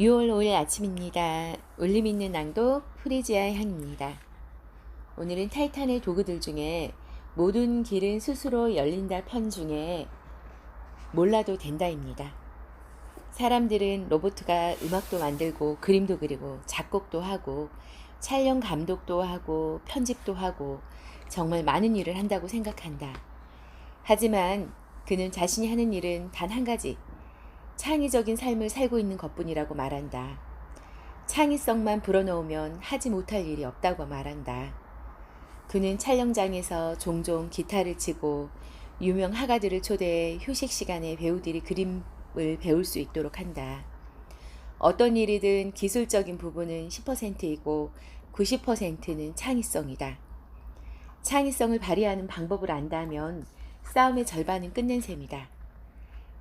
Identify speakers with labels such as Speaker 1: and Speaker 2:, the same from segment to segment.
Speaker 1: 6월 5일 아침입니다. 울림 있는 낭독 프리지아의 향입니다. 오늘은 타이탄의 도구들 중에 모든 길은 스스로 열린다 편 중에 몰라도 된다입니다. 사람들은 로봇가 음악도 만들고 그림도 그리고 작곡도 하고 촬영 감독도 하고 편집도 하고 정말 많은 일을 한다고 생각한다. 하지만 그는 자신이 하는 일은 단 한 가지, 창의적인 삶을 살고 있는 것뿐이라고 말한다. 창의성만 불어넣으면 하지 못할 일이 없다고 말한다. 그는 촬영장에서 종종 기타를 치고 유명 화가들을 초대해 휴식 시간에 배우들이 그림을 배울 수 있도록 한다. 어떤 일이든 기술적인 부분은 10%이고 90%는 창의성이다. 창의성을 발휘하는 방법을 안다면 싸움의 절반은 끝낸 셈이다.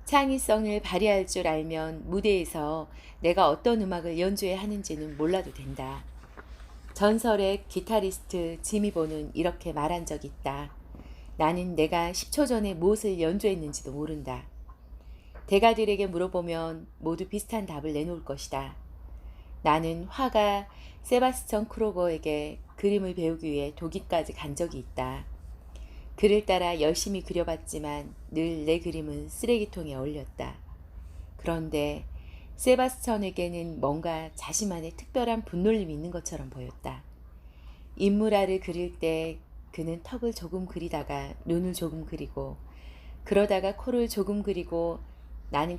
Speaker 1: 창의성을 발휘할 줄 알면 무대에서 내가 어떤 음악을 연주해야 하는지는 몰라도 된다. 전설의 기타리스트 지미보는 이렇게 말한 적이 있다. 나는 내가 10초 전에 무엇을 연주했는지도 모른다. 대가들에게 물어보면 모두 비슷한 답을 내놓을 것이다. 나는 화가 세바스천 크로거에게 그림을 배우기 위해 독일까지 간 적이 있다. 그를 따라 열심히 그려봤지만 늘 내 그림은 쓰레기통에 얼렸다. 그런데 세바스천에게는 뭔가 자신만의 특별한 분놀림이 있는 것처럼 보였다. 인물화를 그릴 때 그는 턱을 조금 그리다가 눈을 조금 그리고 그러다가 코를 조금 그리고 나는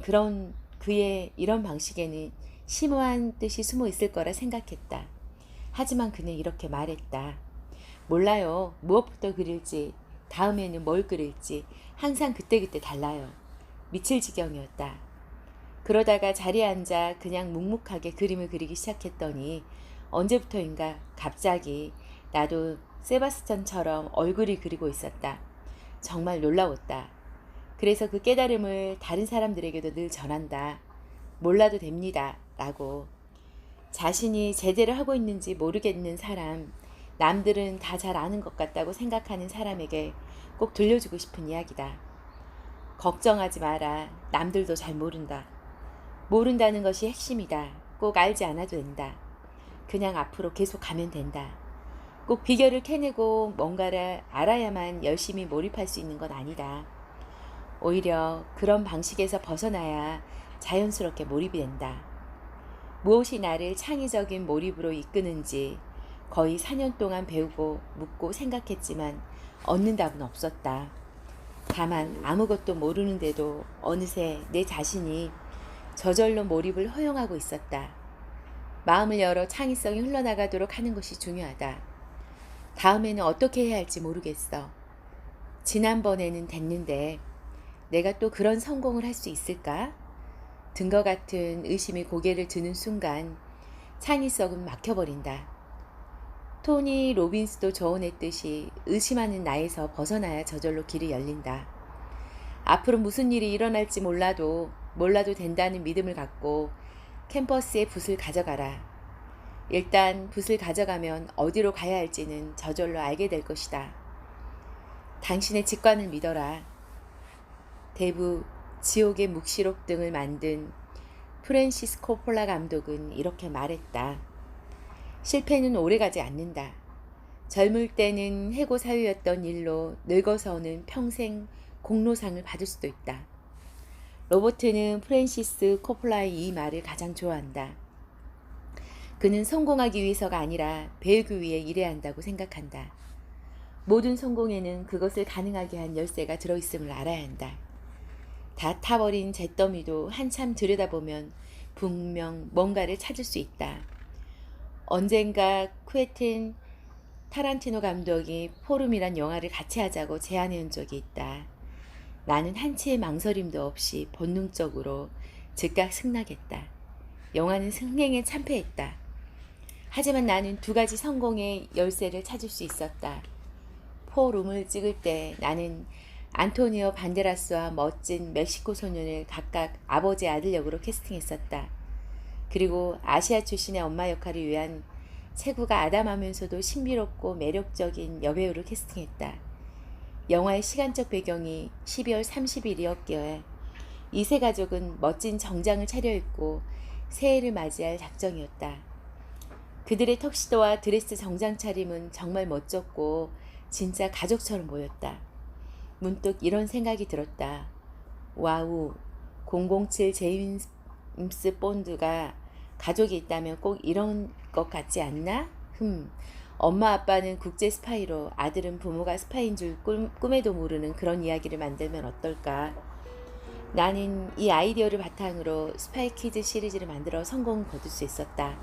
Speaker 1: 그의 이런 방식에는 심오한 뜻이 숨어 있을 거라 생각했다. 하지만 그는 이렇게 말했다. 몰라요. 무엇부터 그릴지, 다음에는 뭘 그릴지 항상 그때그때 달라요. 미칠 지경이었다. 그러다가 자리에 앉아 그냥 묵묵하게 그림을 그리기 시작했더니 언제부터인가 갑자기 나도 세바스찬처럼 얼굴이 그리고 있었다. 정말 놀라웠다. 그래서 그 깨달음을 다른 사람들에게도 늘 전한다. 몰라도 됩니다. 라고. 자신이 제대로 하고 있는지 모르겠는 사람, 남들은 다 잘 아는 것 같다고 생각하는 사람에게 꼭 들려주고 싶은 이야기다. 걱정하지 마라. 남들도 잘 모른다. 모른다는 것이 핵심이다. 꼭 알지 않아도 된다. 그냥 앞으로 계속 가면 된다. 꼭 비결을 캐내고 뭔가를 알아야만 열심히 몰입할 수 있는 건 아니다. 오히려 그런 방식에서 벗어나야 자연스럽게 몰입이 된다. 무엇이 나를 창의적인 몰입으로 이끄는지 거의 4년 동안 배우고 묻고 생각했지만 얻는 답은 없었다. 다만 아무것도 모르는데도 어느새 내 자신이 저절로 몰입을 허용하고 있었다. 마음을 열어 창의성이 흘러나가도록 하는 것이 중요하다. 다음에는 어떻게 해야 할지 모르겠어. 지난번에는 됐는데 내가 또 그런 성공을 할 수 있을까? 등과 같은 의심이 고개를 드는 순간 창의성은 막혀버린다. 토니 로빈스도 조언했듯이 의심하는 나에서 벗어나야 저절로 길이 열린다. 앞으로 무슨 일이 일어날지 몰라도 된다는 믿음을 갖고 캠퍼스에 붓을 가져가라. 일단 붓을 가져가면 어디로 가야 할지는 저절로 알게 될 것이다. 당신의 직관을 믿어라. 대부 지옥의 묵시록 등을 만든 프랜시스 코폴라 감독은 이렇게 말했다. 실패는 오래가지 않는다. 젊을 때는 해고 사유였던 일로 늙어서는 평생 공로상을 받을 수도 있다. 로버트는 프랜시스 코폴라의 이 말을 가장 좋아한다. 그는 성공하기 위해서가 아니라 배우기 위해 일해야 한다고 생각한다. 모든 성공에는 그것을 가능하게 한 열쇠가 들어있음을 알아야 한다. 다 타버린 잿더미도 한참 들여다보면 분명 뭔가를 찾을 수 있다. 언젠가 쿠에틴 타란티노 감독이 포름이란 영화를 같이 하자고 제안해온 적이 있다. 나는 한치의 망설임도 없이 본능적으로 즉각 승낙했다. 영화는 흥행에 참패했다. 하지만 나는 두 가지 성공의 열쇠를 찾을 수 있었다. 포름을 찍을 때 나는 안토니오 반데라스와 멋진 멕시코 소년을 각각 아버지 아들 역으로 캐스팅했었다. 그리고 아시아 출신의 엄마 역할을 위한 체구가 아담하면서도 신비롭고 매력적인 여배우를 캐스팅했다. 영화의 시간적 배경이 12월 30일이었기에 이 세 가족은 멋진 정장을 차려입고 새해를 맞이할 작정이었다. 그들의 턱시도와 드레스 정장 차림은 정말 멋졌고 진짜 가족처럼 보였다. 문득 이런 생각이 들었다. 와우, 007 제임스 본드가 가족이 있다면 꼭 이런 것 같지 않나? 엄마 아빠는 국제 스파이로 아들은 부모가 스파이인 줄 꿈에도 모르는 그런 이야기를 만들면 어떨까? 나는 이 아이디어를 바탕으로 스파이 키즈 시리즈를 만들어 성공을 거둘 수 있었다.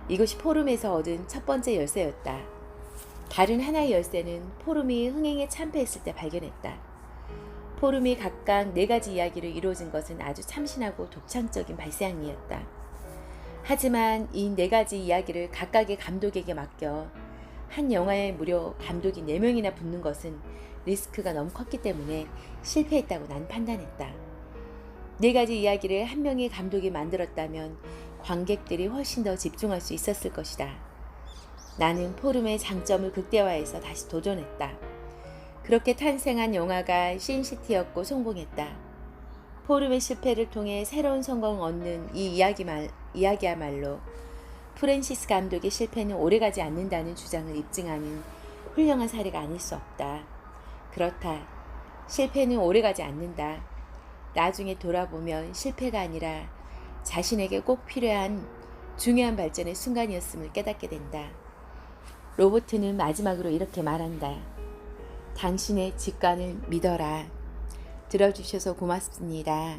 Speaker 1: 이것이 포럼에서 얻은 첫 번째 열쇠였다. 다른 하나의 열쇠는 포럼이 흥행에 참패했을 때 발견했다. 포럼이 각각 4가지 이야기로 이루어진 것은 아주 참신하고 독창적인 발상이었다. 하지만 이 4가지 이야기를 각각의 감독에게 맡겨 한 영화에 무려 감독이 4명이나 붙는 것은 리스크가 너무 컸기 때문에 실패했다고 난 판단했다. 4가지 이야기를 한 명의 감독이 만들었다면 관객들이 훨씬 더 집중할 수 있었을 것이다. 나는 포름의 장점을 극대화해서 다시 도전했다. 그렇게 탄생한 영화가 신시티였고 성공했다. 포름의 실패를 통해 새로운 성공을 얻는 이 이야기야말로 프랜시스 감독의 실패는 오래가지 않는다는 주장을 입증하는 훌륭한 사례가 아닐 수 없다. 그렇다. 실패는 오래가지 않는다. 나중에 돌아보면 실패가 아니라 자신에게 꼭 필요한 중요한 발전의 순간이었음을 깨닫게 된다. 로버트는 마지막으로 이렇게 말한다. 당신의 직관을 믿어라. 들어주셔서 고맙습니다.